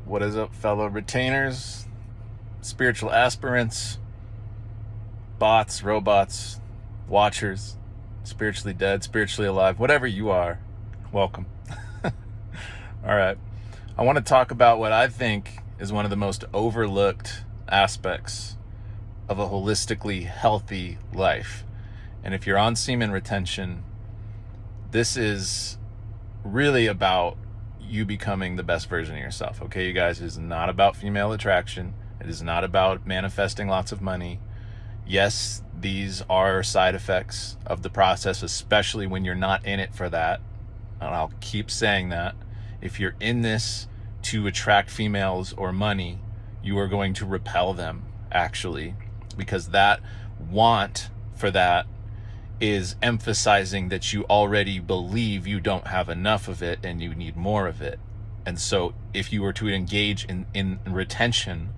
What is up, fellow retainers, spiritual aspirants, bots, robots, watchers, spiritually dead, spiritually alive, whatever you are, welcome. All right. I want to talk about what I think is one of the most overlooked aspects of a holistically healthy life. And if you're on semen retention, this is really about you becoming the best version of yourself. Okay, you guys, it is not about female attraction. It is not about manifesting lots of money. Yes, these are side effects of the process, especially when you're not in it for that. And I'll keep saying that. If you're in this to attract females or money, you are going to repel them, actually, because that want for that is emphasizing that you already believe you don't have enough of it and you need more of it. And so if you were to engage in retention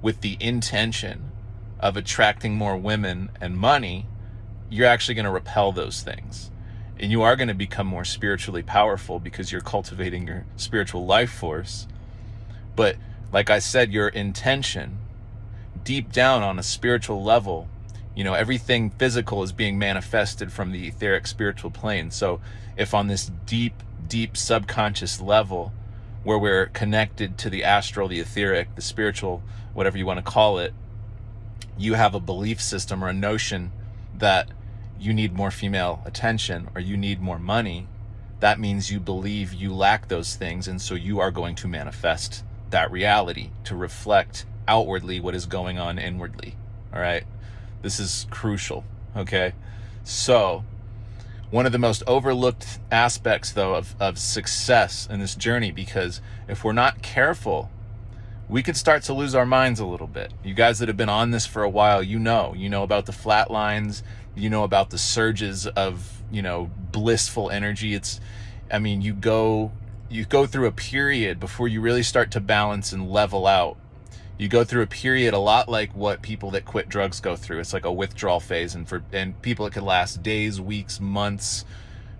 with the intention of attracting more women and money, you're actually going to repel those things. And you are going to become more spiritually powerful because you're cultivating your spiritual life force. But like I said, your intention, deep down on a spiritual level, everything physical is being manifested from the etheric spiritual plane. So if on this deep subconscious level where we're connected to the astral, the etheric, the spiritual, whatever you want to call it, you have a belief system or a notion that you need more female attention or you need more money, that means you believe you lack those things, and so you are going to manifest that reality to reflect outwardly what is going on inwardly. All right? This is crucial, okay? So, one of the most overlooked aspects, though, of success in this journey, because if we're not careful, we could start to lose our minds a little bit. You guys that have been on this for a while, you know about the flat lines, you know about the surges of, blissful energy. You go through a period before you really start to balance and level out. You go through a period a lot like what people that quit drugs go through. It's like a withdrawal phase, and people, it could last days, weeks, months,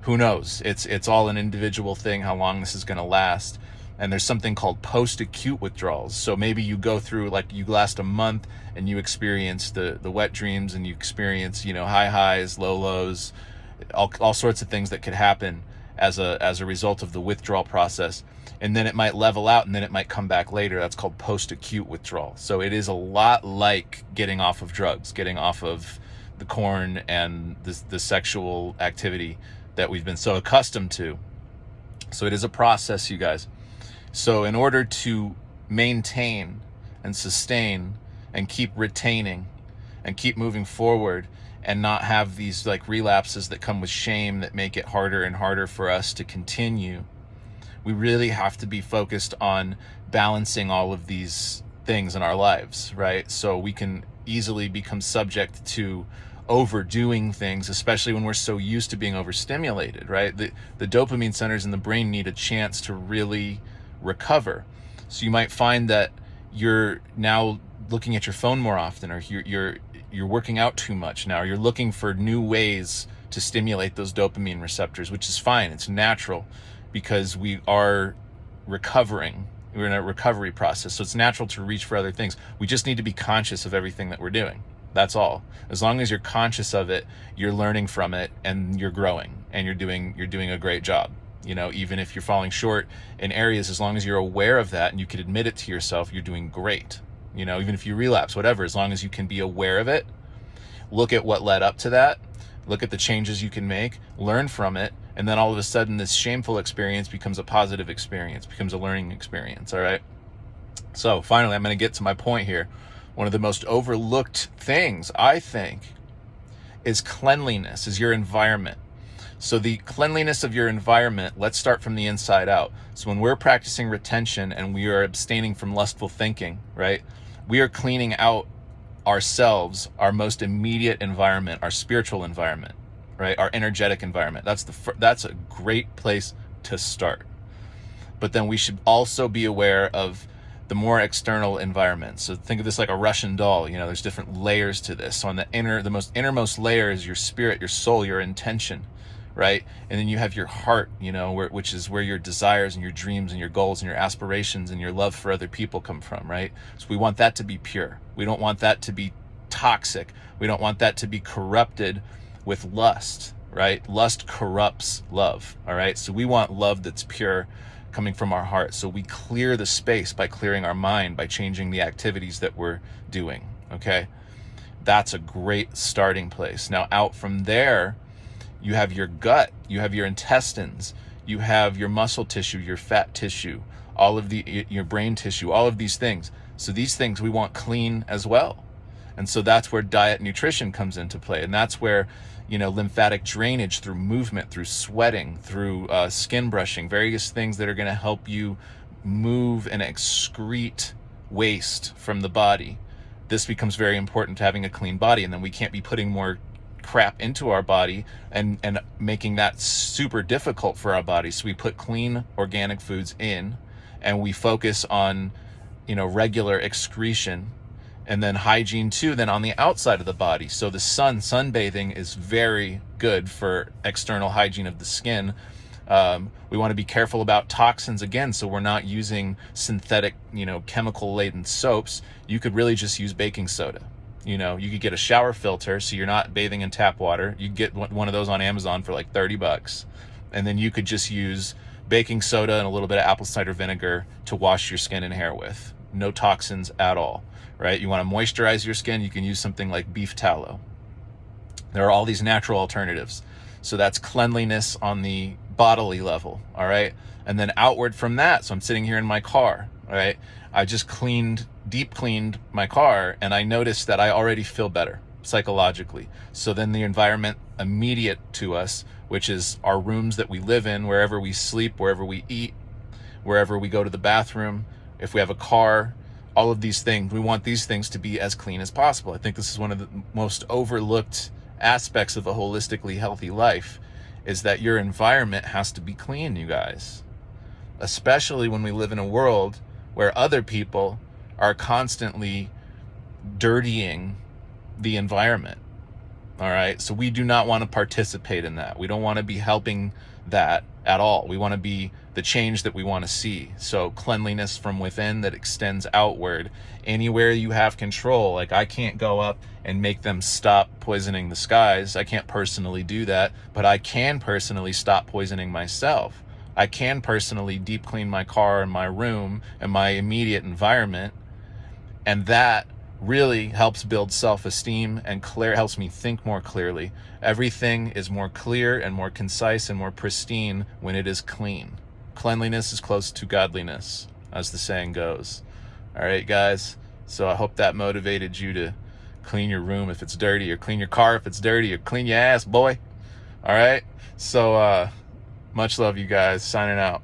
who knows? It's all an individual thing how long this is going to last. And there's something called post-acute withdrawals. So maybe you go through, like, you last a month and you experience the wet dreams, and you experience, high highs, low lows, all sorts of things that could happen as a result of the withdrawal process. And then it might level out, and then it might come back later. That's called post-acute withdrawal. So it is a lot like getting off of drugs, getting off of the corn and the sexual activity that we've been so accustomed to. So it is a process, you guys. So in order to maintain and sustain and keep retaining and keep moving forward and not have these like relapses that come with shame that make it harder and harder for us to continue, we really have to be focused on balancing all of these things in our lives, right? So we can easily become subject to overdoing things, especially when we're so used to being overstimulated, right? The dopamine centers in the brain need a chance to really recover. So you might find that you're now looking at your phone more often, or you're working out too much now, or you're looking for new ways to stimulate those dopamine receptors, which is fine. It's natural because we are recovering. We're in a recovery process. So it's natural to reach for other things. We just need to be conscious of everything that we're doing. That's all. As long as you're conscious of it, you're learning from it, and you're growing, and you're doing a great job. Even if you're falling short in areas, as long as you're aware of that and you can admit it to yourself, you're doing great. Even if you relapse, whatever, as long as you can be aware of it, look at what led up to that, look at the changes you can make, learn from it, and then all of a sudden this shameful experience becomes a positive experience, becomes a learning experience, all right? So finally, I'm going to get to my point here. One of the most overlooked things, I think, is cleanliness, is your environment. So the cleanliness of your environment, let's start from the inside out. So when we're practicing retention and we are abstaining from lustful thinking, right? We are cleaning out ourselves, our most immediate environment, our spiritual environment, right? Our energetic environment. That's a great place to start. But then we should also be aware of the more external environment. So think of this like a Russian doll. There's different layers to this. So on the most innermost layer is your spirit, your soul, your intention, right? And then you have your heart, you know, which is where your desires and your dreams and your goals and your aspirations and your love for other people come from, right? So we want that to be pure. We don't want that to be toxic. We don't want that to be corrupted with lust, right? Lust corrupts love, all right? So we want love that's pure, coming from our heart. So we clear the space by clearing our mind, by changing the activities that we're doing, okay? That's a great starting place. Now, out from there, you have your gut, you have your intestines, you have your muscle tissue, your fat tissue, all of your brain tissue, all of these things. So these things we want clean as well. And so that's where diet and nutrition comes into play. And that's where, you know, lymphatic drainage through movement, through sweating, through skin brushing, various things that are going to help you move and excrete waste from the body. This becomes very important to having a clean body. And then we can't be putting more crap into our body and making that super difficult for our body. So we put clean organic foods in, and we focus on, you know, regular excretion. And then hygiene too, then on the outside of the body. So the sunbathing is very good for external hygiene of the skin. We want to be careful about toxins again, so we're not using synthetic, you know, chemical laden soaps. You could really just use baking soda. You know, you could get a shower filter so you're not bathing in tap water. You get one of those on Amazon for like $30. And then you could just use baking soda and a little bit of apple cider vinegar to wash your skin and hair with. No toxins at all. Right? You want to moisturize your skin, you can use something like beef tallow. There are all these natural alternatives. So that's cleanliness on the bodily level, all right? And then outward from that, so I'm sitting here in my car, all right? I just deep cleaned my car, and I noticed that I already feel better psychologically. So then the environment immediate to us, which is our rooms that we live in, wherever we sleep, wherever we eat, wherever we go to the bathroom, if we have a car, all of these things, we want these things to be as clean as possible. I think this is one of the most overlooked aspects of a holistically healthy life, is that your environment has to be clean, you guys. Especially when we live in a world where other people are constantly dirtying the environment. All right. So we do not want to participate in that. We don't want to be helping that at all. We want to be the change that we want to see. So cleanliness from within that extends outward. Anywhere you have control, like I can't go up and make them stop poisoning the skies. I can't personally do that, but I can personally stop poisoning myself. I can personally deep clean my car and my room and my immediate environment. And that really helps build self-esteem and helps me think more clearly. Everything is more clear and more concise and more pristine when it is clean. Cleanliness is close to godliness, as the saying goes. All right, guys. So I hope that motivated you to clean your room if it's dirty, or clean your car if it's dirty, or clean your ass, boy. All right. So much love, you guys. Signing out.